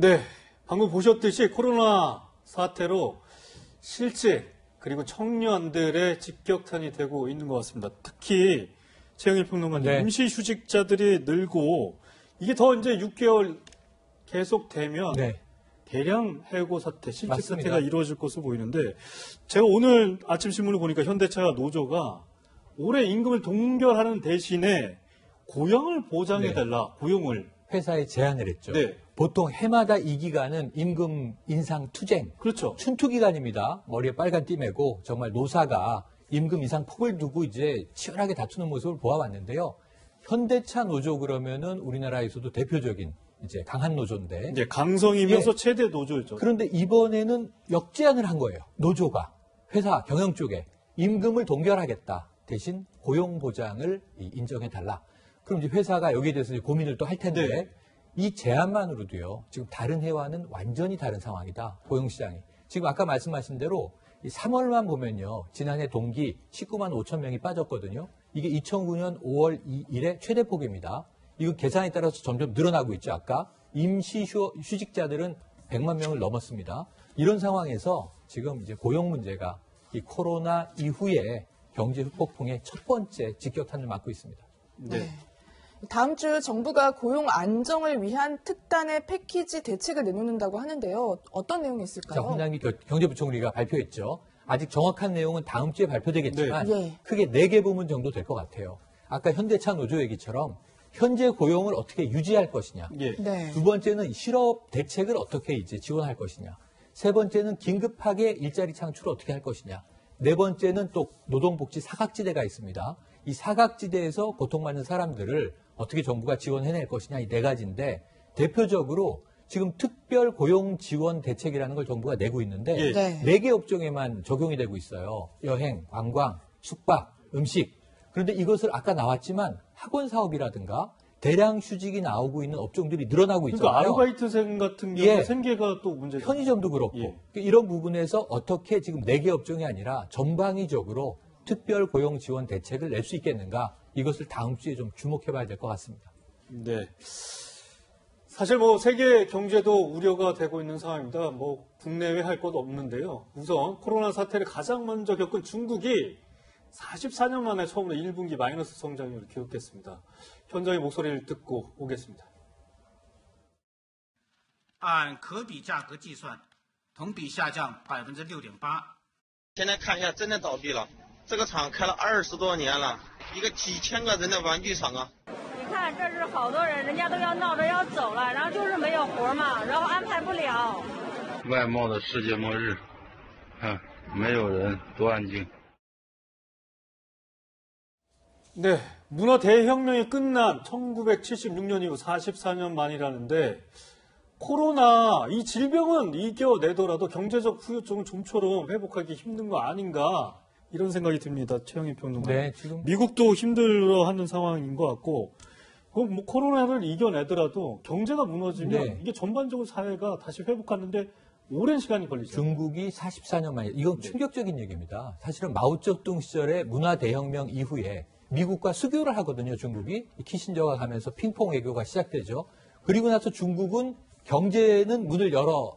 네, 방금 보셨듯이 코로나 사태로 실직 그리고 청년들의 직격탄이 되고 있는 것 같습니다. 특히 최영일 평론가님, 네. 임시휴직자들이 늘고 이게 더 이제 6개월 계속되면 네. 대량 해고 사태, 실직 맞습니다. 사태가 이루어질 것으로 보이는데 제가 오늘 아침 신문을 보니까 현대차 노조가 올해 임금을 동결하는 대신에 고용을 보장해달라, 고용을. 회사에 제안을 했죠. 네. 보통 해마다 이 기간은 임금 인상 투쟁, 그렇죠. 춘투 기간입니다. 머리에 빨간 띠 매고 정말 노사가 임금 인상 폭을 두고 이제 치열하게 다투는 모습을 보아왔는데요. 현대차 노조 그러면은 우리나라에서도 대표적인 이제 강한 노조인데. 이제 강성이면서 예. 최대 노조죠. 그런데 이번에는 역제안을 한 거예요. 노조가 회사 경영 쪽에 임금을 동결하겠다. 대신 고용 보장을 인정해달라. 그럼 이제 회사가 여기에 대해서 이제 고민을 또 할 텐데 네. 이 제안만으로도요. 지금 다른 해와는 완전히 다른 상황이다. 고용시장이. 지금 아까 말씀하신 대로 이 3월만 보면요. 지난해 동기 19만 5천 명이 빠졌거든요. 이게 2009년 5월 2일의 최대 폭입니다. 이거 계산에 따라서 점점 늘어나고 있죠. 아까 임시휴직자들은 100만 명을 넘었습니다. 이런 상황에서 지금 이제 고용 문제가 이 코로나 이후에 경제 후폭풍의 첫 번째 직격탄을 맞고 있습니다. 네. 다음 주 정부가 고용 안정을 위한 특단의 패키지 대책을 내놓는다고 하는데요. 어떤 내용이 있을까요? 자, 홍남기 경제부총리가 발표했죠. 아직 정확한 내용은 다음 주에 발표되겠지만 네. 크게 4개 부문 정도 될 것 같아요. 아까 현대차 노조 얘기처럼 현재 고용을 어떻게 유지할 것이냐. 예. 네. 두 번째는 실업 대책을 어떻게 이제 지원할 것이냐. 세 번째는 긴급하게 일자리 창출을 어떻게 할 것이냐. 네 번째는 또 노동복지 사각지대가 있습니다. 이 사각지대에서 고통받는 사람들을 어떻게 정부가 지원해낼 것이냐 이 4가지인데 대표적으로 지금 특별 고용 지원 대책이라는 걸 정부가 내고 있는데 예. 네. 4개 업종에만 적용이 되고 있어요. 여행, 관광, 숙박, 음식. 그런데 이것을 아까 나왔지만 학원 사업이라든가 대량 휴직이 나오고 있는 업종들이 늘어나고 있잖아요. 그러니까 아르바이트생 같은 경우 예. 생계가 또 문제죠. 편의점도 그렇고 예. 이런 부분에서 어떻게 지금 4개 업종이 아니라 전방위적으로 특별 고용 지원 대책을 낼 수 있겠는가 이것을 다음 주에 좀 주목해봐야 될 것 같습니다. 네. 사실 뭐 세계 경제도 우려가 되고 있는 상황입니다. 뭐 국내외 할 것 없는데요. 우선 코로나 사태를 가장 먼저 겪은 중국이 44년 만에 처음으로 1분기 마이너스 성장률을 기록했습니다. 현장의 목소리를 듣고 오겠습니다. 按可比价格计算，同比下降6.8%。现在看一下，真的倒闭了。这个厂开了20多年了，一个几千个人的玩具厂啊。你看，这是好多人，人家都要闹着要走了，然后就是没有活嘛，然后安排不了。外贸的世界末日，没有人，多安静。 네, 문화 대혁명이 끝난 1976년 이후 44년 만이라는데 코로나 이 질병은 이겨내더라도 경제적 후유증은 좀처럼 회복하기 힘든 거 아닌가 이런 생각이 듭니다. 최영일 평론가. 네, 지금 미국도 힘들어하는 상황인 것 같고 그럼 뭐 코로나를 이겨내더라도 경제가 무너지면 네. 이게 전반적으로 사회가 다시 회복하는데 오랜 시간이 걸리죠. 중국이 44년 만에 이건 충격적인 얘기입니다. 사실은 마오쩌둥 시절의 문화 대혁명 이후에 미국과 수교를 하거든요. 중국이 키신저가 가면서 핑퐁 외교가 시작되죠. 그리고 나서 중국은 경제는 문을 열어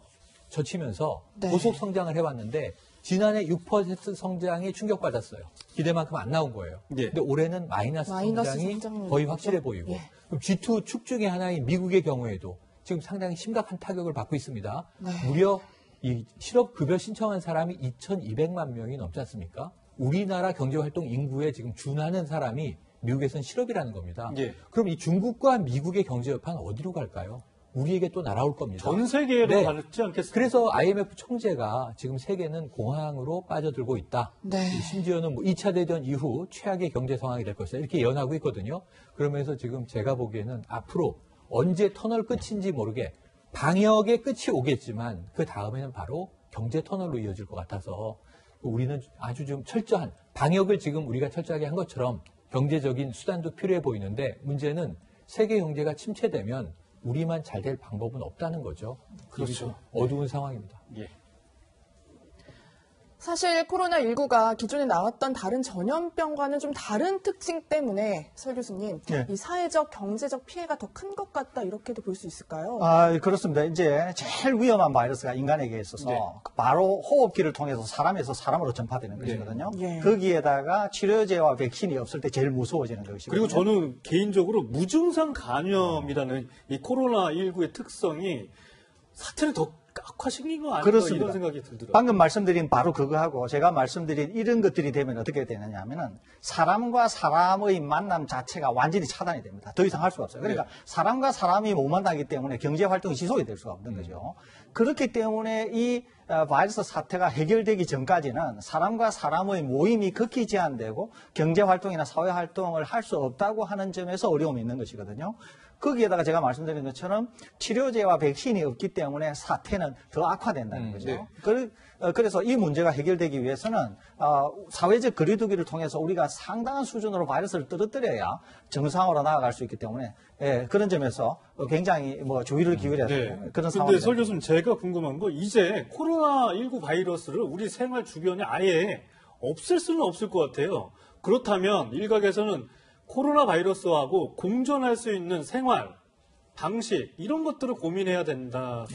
젖히면서 네. 고속 성장을 해왔는데 지난해 6% 성장에 충격받았어요. 기대만큼 안 나온 거예요. 예. 근데 올해는 마이너스 성장이 성장률이 거의 나오죠. 확실해 보이고 예. 그럼 G2 축 중에 하나인 미국의 경우에도 지금 상당히 심각한 타격을 받고 있습니다. 네. 무려 이 실업급여 신청한 사람이 2,200만 명이 넘지 않습니까? 우리나라 경제활동 인구에 지금 준하는 사람이 미국에서는 실업이라는 겁니다. 예. 그럼 이 중국과 미국의 경제 여파는 어디로 갈까요? 우리에게 또 날아올 겁니다. 전 세계로 네. 가지 않겠습니까? 그래서 IMF 총재가 지금 세계는 공황으로 빠져들고 있다. 네. 심지어는 뭐 2차 대전 이후 최악의 경제 상황이 될 것이다. 이렇게 예언하고 있거든요. 그러면서 지금 제가 보기에는 앞으로 언제 터널 끝인지 모르게 방역의 끝이 오겠지만 그 다음에는 바로 경제 터널로 이어질 것 같아서 우리는 아주 좀 철저한 방역을 지금 우리가 철저하게 한 것처럼 경제적인 수단도 필요해 보이는데 문제는 세계 경제가 침체되면 우리만 잘 될 방법은 없다는 거죠. 그렇죠. 어두운 상황입니다. 예. 사실 코로나19가 기존에 나왔던 다른 전염병과는 좀 다른 특징 때문에 설 교수님, 네. 이 사회적, 경제적 피해가 더 큰 것 같다 이렇게도 볼 수 있을까요? 그렇습니다. 이제 제일 위험한 바이러스가 인간에게 있어서 네. 바로 호흡기를 통해서 사람에서 사람으로 전파되는 것이거든요. 예. 거기에다가 치료제와 백신이 없을 때 제일 무서워지는 것이거든요. 그리고 저는 개인적으로 무증상 감염이라는 이 코로나19의 특성이 사태를 더 악화시킨 거 아닌가 그렇습니다. 이런 생각이 들더라고요. 방금 말씀드린 바로 그거하고 제가 말씀드린 이런 것들이 되면 어떻게 되느냐 하면은 사람과 사람의 만남 자체가 완전히 차단이 됩니다. 더 이상 할 수가 없어요. 그러니까 사람과 사람이 못 만나기 때문에 경제 활동이 지속이 될 수가 없는 거죠. 그렇기 때문에 이 바이러스 사태가 해결되기 전까지는 사람과 사람의 모임이 극히 제한되고 경제 활동이나 사회 활동을 할 수 없다고 하는 점에서 어려움이 있는 것이거든요. 거기에다가 제가 말씀드린 것처럼 치료제와 백신이 없기 때문에 사태는 더 악화된다는 거죠. 네. 그래서 이 문제가 해결되기 위해서는 사회적 거리두기를 통해서 우리가 상당한 수준으로 바이러스를 떨어뜨려야 정상으로 나아갈 수 있기 때문에 그런 점에서 굉장히 주의를 기울여야 되는 그런 근데 상황입니다. 설 교수님 제가 궁금한 거 이제 코로나19 바이러스를 우리 생활 주변에 아예 없앨 수는 없을 것 같아요. 그렇다면 일각에서는 코로나 바이러스하고 공존할 수 있는 생활, 방식 이런 것들을 고민해야 된다는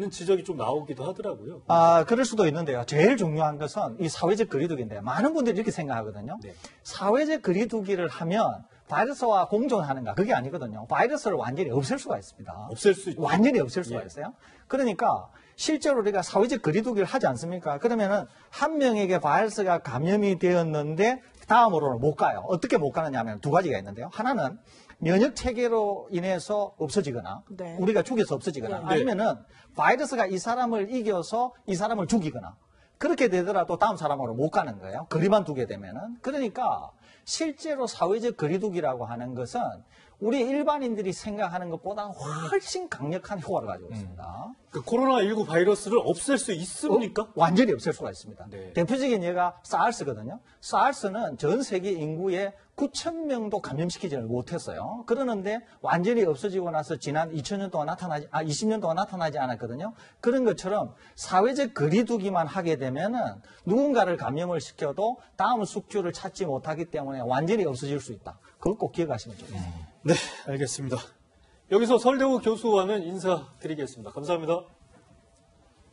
지적이 좀 나오기도 하더라고요. 그럴 수도 있는데요. 제일 중요한 것은 이 사회적 거리두기인데요. 많은 분들이 이렇게 생각하거든요. 네. 사회적 거리두기를 하면 바이러스와 공존하는가? 그게 아니거든요. 바이러스를 완전히 없앨 수가 있습니다. 없앨 수 있죠. 완전히 없앨 수가 예. 있어요. 그러니까 실제로 우리가 사회적 거리두기를 하지 않습니까? 그러면은 한 명에게 바이러스가 감염이 되었는데 다음으로는 못 가요. 어떻게 못 가느냐 하면 두 가지가 있는데요. 하나는 면역 체계로 인해서 없어지거나 네. 우리가 죽여서 없어지거나 네. 아니면은 바이러스가 이 사람을 이겨서 이 사람을 죽이거나 그렇게 되더라도 다음 사람으로 못 가는 거예요. 거리만 두게 되면은. 그러니까 실제로 사회적 거리두기라고 하는 것은 우리 일반인들이 생각하는 것보다 훨씬 강력한 효과를 가지고 있습니다. 그 코로나19 바이러스를 없앨 수 있습니까? 완전히 없앨 수가 있습니다. 네. 대표적인 예가 사르스거든요. 사르스는 전 세계 인구의 9,000명도 감염시키지를 못했어요. 그러는데 완전히 없어지고 나서 지난 20년 동안 20년 동안 나타나지 않았거든요. 그런 것처럼 사회적 거리두기만 하게 되면은 누군가를 감염을 시켜도 다음 숙주를 찾지 못하기 때문에 완전히 없어질 수 있다. 그걸 꼭 기억하시면 좋겠습니다. 네, 알겠습니다. 여기서 설대우 교수와는 인사드리겠습니다. 감사합니다.